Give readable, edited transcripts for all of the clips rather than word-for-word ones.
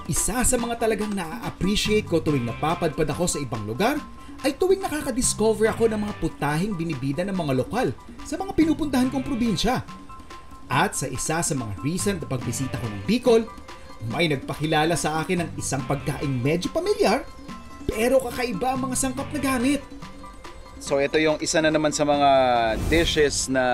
Isa sa mga talagang na-appreciate ko tuwing napapadpad ako sa ibang lugar ay tuwing nakaka-discover ako ng mga putahing binibida ng mga lokal sa mga pinupuntahan kong probinsya. At sa isa sa mga recent na pagbisita ko ng Bicol, may nagpakilala sa akin ng isang pagkaing medyo pamilyar pero kakaiba ang mga sangkap na gamit. So ito yung isa na naman sa mga dishes na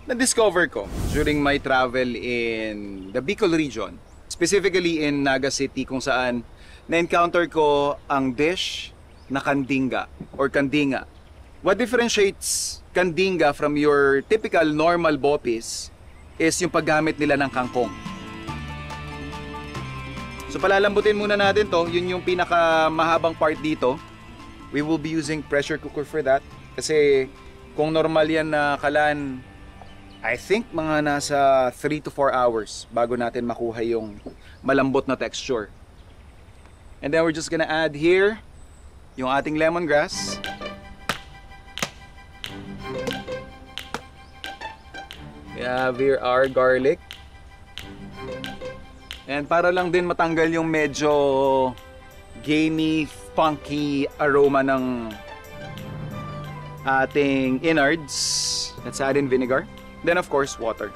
na-discover ko during my travel in the Bicol region. Specifically in Naga City kung saan na-encounter ko ang dish na kandinga or kandinga. What differentiates kandinga from your typical normal bopis is yung paggamit nila ng kangkong. So palalambutin muna natin to, yun yung pinakamahabang part dito. We will be using pressure cooker for that kasi kung normal yan na kalan, I think mga nasa 3 to 4 hours bago natin makuha yung malambot na texture. And then we're just gonna add here yung ating lemongrass. We have here our garlic. And para lang din matanggal yung medyo gamey, funky aroma ng ating innards, let's add in vinegar. Then of course, water.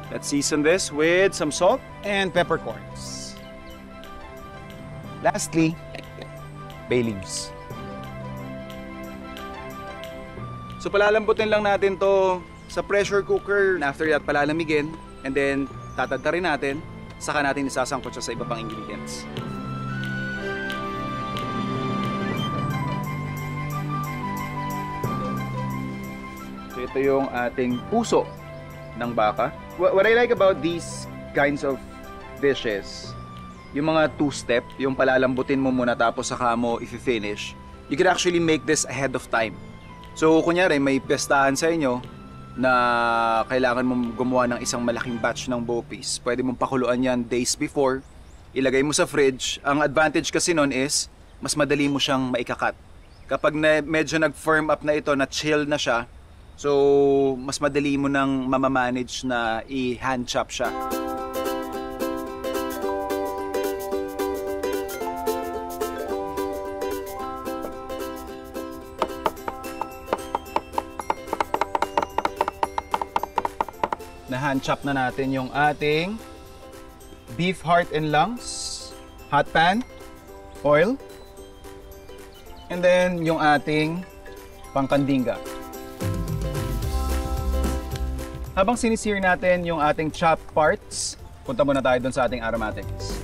Let's season this with some salt and peppercorns. Lastly, bay leaves. So palalambutin lang natin to sa pressure cooker. After that, palalamigin. And then, tatadtarin natin. Saka natin isasangkot siya sa iba pang ingredients. So ito yung ating puso ng baka. What I like about these kinds of dishes, yung mga two-step, yung palalambutin mo muna tapos saka mo i-finish, you can actually make this ahead of time. So kunyari may pestahan sa inyo na kailangan mong gumawa ng isang malaking batch ng bopis, pwede mong pakuluan yan days before, ilagay mo sa fridge. Ang advantage kasi nun is mas madali mo siyang maikakat. Kapag medyo nag-firm up na ito, na chill na siya, so mas madali mo nang mamamanage na i-hand chop siya. Na-hand chop na natin yung ating beef heart and lungs, hot pan, oil, and then yung ating pangkandinga. Habang sinisir natin yung ating chopped parts, punta muna tayo dun sa ating aromatics.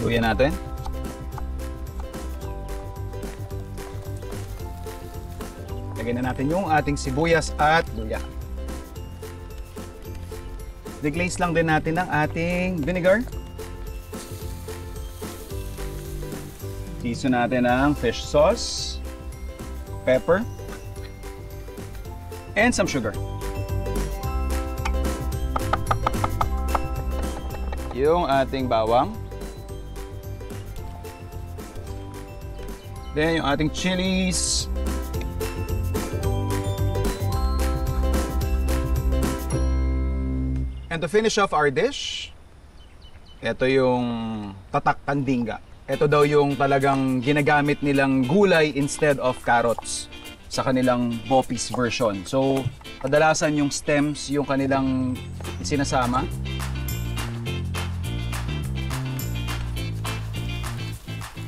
Luya natin. Lagyan na natin yung ating sibuyas at luya. Deglaze lang din natin ng ating vinegar. Season natin ng fish sauce, pepper, and some sugar. Yung ating bawang. Then yung ating chilies. And to finish off our dish, ito yung tatak kandinga. Ito daw yung talagang ginagamit nilang gulay instead of carrots sa kanilang bopis version. So, kadalasan yung stems yung kanilang sinasama.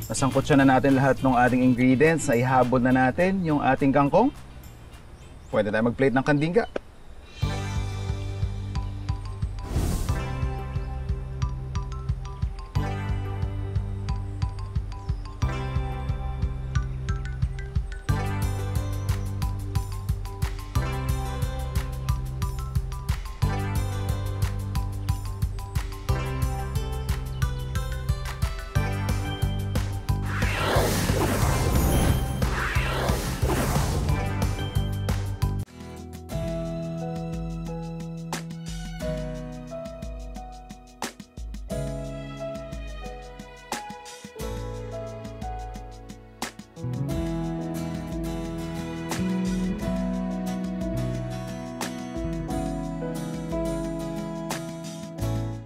Nasangkot siya na natin lahat ng ating ingredients. Ihabod na natin yung ating kangkong. Pwede tayo mag-plate ng kandinga.